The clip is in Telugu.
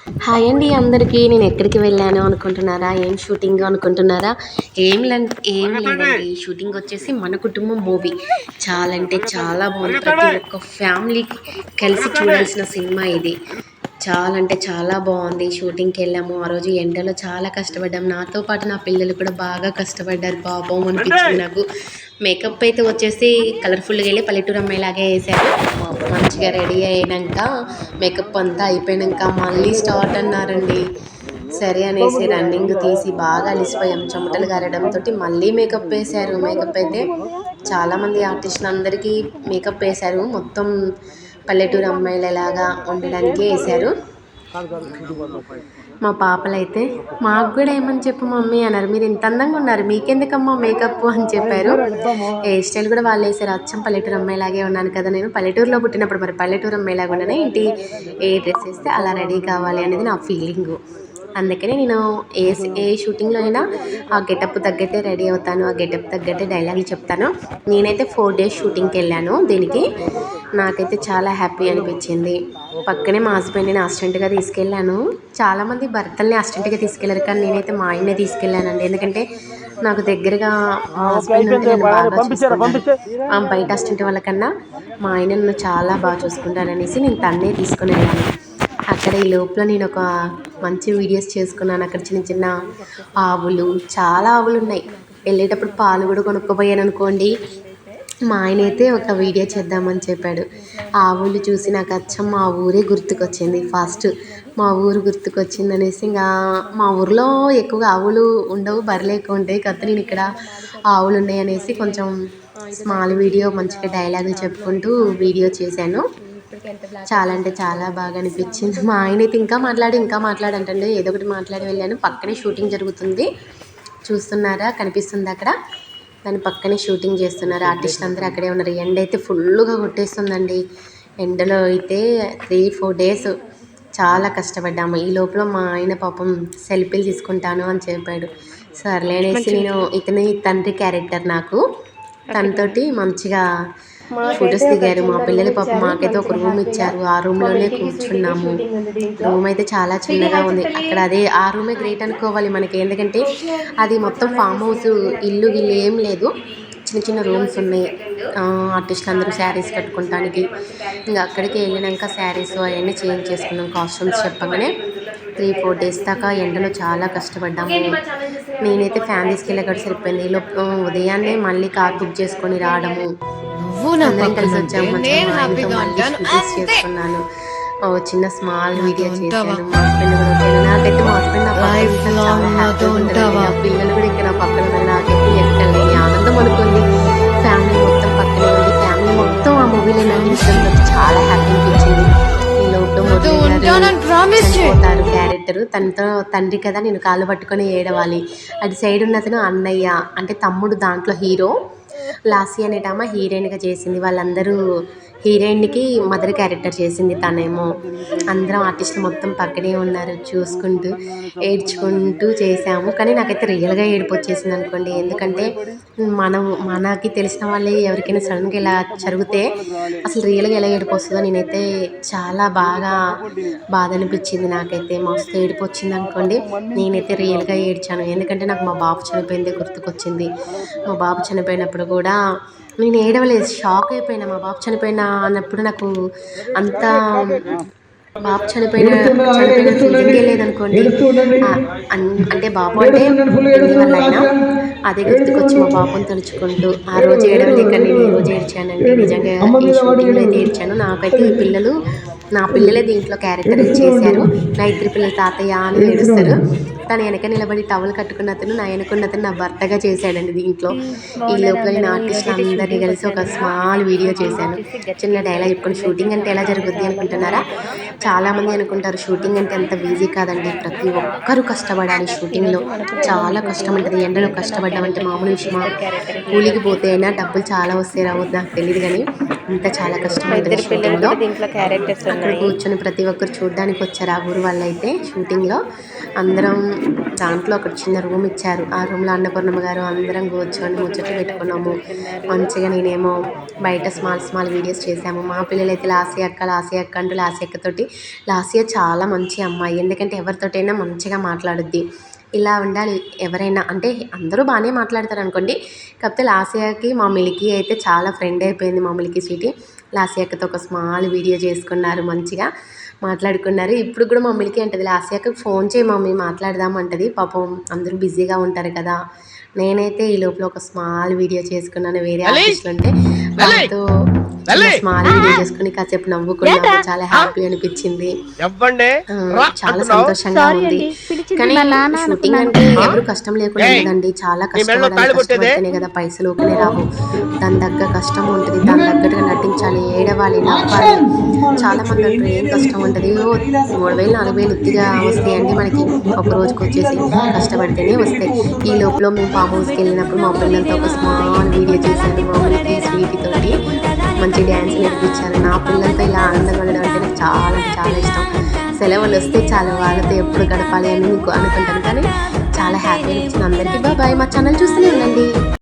హాయ్ అండి అందరికీ. నేను ఎక్కడికి వెళ్ళాను అనుకుంటున్నారా? ఏం షూటింగ్ అనుకుంటున్నారా? ఏం లేదండి. షూటింగ్ వచ్చేసి 'మన కుటుంబం' మూవీ. చాలా అంటే చాలా బాగుంది. ప్రతి ఒక్క ఫ్యామిలీకి కలిసి చూడాల్సిన సినిమా ఇది. చాలా అంటే చాలా బాగుంది. షూటింగ్కి వెళ్ళాము. ఆ రోజు ఎండలో చాలా కష్టపడ్డాం. నాతో పాటు నా పిల్లలు కూడా బాగా కష్టపడ్డారు. పాపం అనిపించింది నాకు. మేకప్ అయితే వచ్చేసి కలర్ఫుల్గా వెళ్ళి పల్లెటూరు అమ్మాయిలాగే వేశారు. మంచిగా రెడీ అయినాక మేకప్ అంతా అయిపోయినాక మళ్ళీ స్టార్ట్ అన్నారండి. సరే అనేసి రన్నింగ్ తీసి బాగా అలిసిపోయాం. చెమటలు గారడంతో మళ్ళీ మేకప్ వేశారు. మేకప్ అయితే చాలామంది ఆర్టిస్టులు అందరికీ మేకప్ వేశారు. మొత్తం పల్లెటూరు అమ్మాయిలలాగా ఉండడానికే వేశారు. మా పాపలైతే మాకు కూడా ఏమని చెప్పు మమ్మీ అన్నారు. మీరు ఇంత అందంగా ఉన్నారు, మీకెందుకమ్మా మేకప్ అని చెప్పారు. హెయిర్ స్టైల్ కూడా వాళ్ళు వేసారు. అచ్చం పల్లెటూరు అమ్మాయిలాగే ఉన్నాను కదా నేను. పల్లెటూరులో పుట్టినప్పుడు మరి పల్లెటూరు అమ్మాయిలాగా ఉన్నానే ఏంటి? ఏ డ్రెస్ వేస్తే అలా రెడీ కావాలి అనేది నా ఫీలింగు. అందుకనే నేను ఏ షూటింగ్లో అయినా ఆ గెటప్ తగ్గట్టే రెడీ అవుతాను. ఆ గెటప్ తగ్గట్టే డైలాగులు చెప్తాను. నేనైతే 4 డేస్ షూటింగ్కి వెళ్ళాను. దీనికి నాకైతే చాలా హ్యాపీ అనిపించింది. పక్కనే మా హస్బెండ్ని అసిస్టెంట్గా తీసుకెళ్ళాను. చాలామంది భర్తల్ని అసిస్టెంట్గా తీసుకెళ్ళారు, కానీ నేనైతే మా ఆయన్నే తీసుకెళ్ళానండి. ఎందుకంటే నాకు దగ్గరగా మా హస్బెండ్ ఉంటే నన్ను బాగా చూసుకుంటారు. బయట అసిస్టెంట్ వాళ్ళకన్నా మా ఆయన నన్ను చాలా బాగా చూసుకుంటారనేసి నేను తన్నే తీసుకుని వెళ్ళాను. అక్కడ ఈ లోపల నేను ఒక మంచి వీడియోస్ చేసుకున్నాను. అక్కడ చిన్న చిన్న ఆవులు, చాలా ఆవులు ఉన్నాయి. వెళ్ళేటప్పుడు పాలు కూడా కొనుక్కోపోయాను అనుకోండి. మా ఆయన అయితే ఒక వీడియో చేద్దామని చెప్పాడు. ఆవులు చూసి నాకు అచ్చం మా ఊరే గుర్తుకొచ్చింది. ఫస్ట్ మా ఊరు గుర్తుకొచ్చింది అనేసి ఇంకా మా ఊర్లో ఎక్కువగా ఆవులు ఉండవు, బర్రెలు ఎక్కువ ఉంటాయి. కాకపోతే నేను ఇక్కడ ఆవులు ఉన్నాయి అనేసి కొంచెం స్మాల్ వీడియో మంచిగా డైలాగులు చెప్పుకుంటూ వీడియో చేశాను. చాలా అంటే చాలా బాగా అనిపించింది. మా ఆయన అయితే ఇంకా మాట్లాడంటండి. ఏదో ఒకటి మాట్లాడి వెళ్ళాను. పక్కనే షూటింగ్ జరుగుతుంది, చూస్తున్నారా? కనిపిస్తుంది అక్కడ. దాని పక్కనే షూటింగ్ చేస్తున్నారు. ఆర్టిస్టులు అందరూ అక్కడే ఉన్నారు. ఎండ అయితే ఫుల్గా కొట్టేస్తుందండి. ఎండలో అయితే 3-4 డేస్ చాలా కష్టపడ్డాము. ఈ లోపల మా ఆయన పాపం సెల్ఫీలు తీసుకుంటాను అని చెప్పాడు. సర్లే అనేసి నేను ఇతని తండ్రి క్యారెక్టర్ నాకు. తనతోటి మంచిగా ఫొటోస్ దిగారు. మా పిల్లలు పాపం మాకైతే ఒక రూమ్ ఇచ్చారు. ఆ రూమ్లోనే కూర్చున్నాము. రూమ్ అయితే చాలా చిన్నగా ఉంది. అక్కడ ఆ రూమే గ్రేట్ అనుకోవాలి మనకి. ఎందుకంటే అది మొత్తం ఫామ్ హౌస్, ఇల్లు ఏం లేదు. చిన్న చిన్న రూమ్స్ ఉన్నాయి. ఆర్టిస్టులు అందరూ శారీస్ కట్టుకోవటానికి. ఇంకా అక్కడికి వెళ్ళినాక శారీస్ అవన్నీ చేంజ్ చేసుకున్నాం. కాస్ట్యూమ్స్ చెప్పగానే 3-4 డేస్ దాకా ఎండలో చాలా కష్టపడ్డాము. నేనైతే ఫ్యాన్ తీసుకెళ్ళి సరిపోయింది. ఉదయాన్నే మళ్ళీ కార్ బుక్ చేసుకొని రావడము. అందరం కలిసి వచ్చాము. మంచిగా మా ఆయనతో మళ్ళీ షూటింగ్స్ చేసుకున్నాను. చిన్న స్మాల్ వీడియో చేశాను. మా హస్బెండ్ కూడా వచ్చాను. నాకైతే మా హస్బెండ్ నా పక్కన చాలా హ్యాపీగా ఉంటుంది. ఆ పిల్లలు కూడా ఇక్కడ నా పక్కన ఉన్నారు. నాకైతే ఎక్కలేని ఆనందం అనుకోండి. ఫ్యామిలీ మొత్తం పక్కనే ఉంది. ఫ్యామిలీ మొత్తం ఆ మూవీలో నటించడంతో చాలా హ్యాపీ అనిపించింది. ఈ లోపల చనిపోతారు క్యారెక్టర్. తనతో తండ్రి కదా, నేను కాళ్ళు పట్టుకొని ఏడవాలి. అటు సైడ్ ఉన్నతను అన్నయ్య అంటే తమ్ముడు. దాంట్లో హీరో లాస్య అనేటామా హీరోయిన్గా చేసింది. వాళ్ళందరూ హీరోయిన్కి మదర్ క్యారెక్టర్ చేసింది తనేమో. అందరం ఆర్టిస్టులు మొత్తం పక్కనే ఉన్నారు చూసుకుంటూ, ఏడ్చుకుంటూ చేసాము. కానీ నాకైతే రియల్గా ఏడుపు వచ్చేసింది అనుకోండి. ఎందుకంటే మనకి తెలిసిన వాళ్ళే ఎవరికైనా సడన్గా ఇలా జరిగితే అసలు రియల్గా ఎలా ఏడుపు వస్తుందో నేనైతే చాలా బాగా బాధ అనిపించింది. నాకైతే మస్తు ఏడుపు వచ్చింది అనుకోండి. నేనైతే రియల్గా ఏడ్చాను. ఎందుకంటే నాకు మా బాబు చనిపోయిందే గుర్తుకొచ్చింది. మా బాబు చనిపోయినప్పుడు కూడా నేను ఏడవలేదు, షాక్ అయిపోయినా. మా బాబు చనిపోయినా అన్నప్పుడు నాకు అంత బాబు చనిపోయిన ఫీలింగే లేదనుకోండి. అంటే బాబు అంటే పిన్ని వాళ్ళ ఆయన, అదే గుర్తుకొచ్చి మా బాబుని తలుచుకుంటూ ఆ రోజు ఏడవలేక నేను ఈ రోజు ఏడ్చానండి. నిజంగా ఈ షూటింగ్లో అయితే ఏడ్చాను. నాకైతే నా పిల్లలే దీంట్లో క్యారెక్టర్ చేశారు. నా 2 పిల్లలు తాతయ్య అని ఏడుస్తారు. తను వెనక నిలబడి టవల్ కట్టుకున్న అతను, నా వెనకున్న అతను నా భర్తగా చేశాడండి దీంట్లో. ఈ లోపల నేను ఆర్టిస్టులు అందరినీ కలిసి ఒక స్మాల్ వీడియో చేశాను. చిన్న డైలాగ్ చెప్పుకొని. షూటింగ్ అంటే ఎలా జరుగుద్ది అనుకుంటున్నారా? చాలామంది అనుకుంటారు షూటింగ్ అంటే అంత ఈజీ కాదండి. ప్రతి ఒక్కరూ కష్టపడాలి షూటింగ్లో. చాలా కష్టం ఉంటుంది. ఎండలో కష్టపడ్డామంటే మామూలు విషయమా? కూలికి పోతే అయినా డబ్బులు చాలా వస్తే రావద్దు నాకు తెలియదు, కానీ అంత చాలా కష్టం ఉంటుంది షూటింగ్లో. అక్కడ కూర్చొని ప్రతి ఒక్కరు చూడడానికి వచ్చారు. ఆ ఊరు వాళ్ళు అయితే షూటింగ్లో అందరం దాంట్లో ఒక చిన్న రూమ్ ఇచ్చారు. ఆ రూమ్లో అన్నపూర్ణమ్మ గారు అందరం కూర్చొని ముచ్చట్లు పెట్టుకున్నాము. మంచిగా నేనేమో బయట స్మాల్ వీడియోస్ చేశాము. మా పిల్లలైతే లాస్య అక్క అంటూ లాస్య అక్కతోటి లాస్య చాలా మంచి అమ్మాయి, ఎందుకంటే ఎవరితోటైనా మంచిగా మాట్లాడుద్ది. ఇలా ఉండాలి ఎవరైనా, అంటే అందరూ బాగానే మాట్లాడతారు అనుకోండి, కాకపోతే లాస్యాకి మా మిల్కీ అయితే చాలా ఫ్రెండ్ అయిపోయింది. మా మిల్కీ స్వీటీ లాస్యాకతో ఒక స్మాల్ వీడియో చేసుకున్నారు, మంచిగా మాట్లాడుకున్నారు. ఇప్పుడు కూడా మా మిల్కీ అంటది, లాస్యాకి ఫోన్ చేయి మమ్మీ మాట్లాడదాం అంటది. పాపం అందరూ బిజీగా ఉంటారు కదా. నేనైతే ఈ లోపల ఒక స్మాల్ వీడియో చేసుకున్నాను, వేరే ఆర్టిస్టులు ఉంటే వాళ్ళతో స్మాల్ వీడియో చేసుకుని కాసేపు నవ్వుకున్నాము, చాలా హ్యాపీ అనిపించింది, చాలా సంతోషంగా ఉంది. కానీ షూటింగ్ అంటే ఎవరు కష్టం లేకుండా ఉండదండి, చాలా కష్టపడాలి, కష్టపడితేనే కదా పైసలు ఊకనే రావు. దాని దగ్గర కష్టం ఉంటుంది, దాని తగ్గట్టుగా నటించాలి, ఏడవాలి, నవ్వాలి. చాలా మంది అంటారు ఏం కష్టం ఉంటుంది, 3000 4000 ఉత్తిగా వస్తాయండి మనకి, ఒక రోజుకి వచ్చేసి కష్టపడితేనే వస్తాయి. ఈ లోపల మేము ఫామ్ హౌస్కి వెళ్ళినప్పుడు మా పిల్లలతో ఒక స్మాల్ వీడియో చేశాను, మా మిల్కీ స్వీటీ తోటి మంచి డ్యాన్స్ నేర్పించాను. నా పిల్లలతో ఇలా ఆనందంగా ఉండడం అంటే నాకు చాలా అంటే చాలా ఇష్టం. సెలవులు వస్తే చాలా వాళ్ళతో ఎప్పుడు గడపాలి అని మీకు అనుకుంటాను, కానీ చాలా హ్యాపీ అనిపించింది. అందరికీ బాయ్, మా ఛానల్ చూస్తూనే ఉండండి.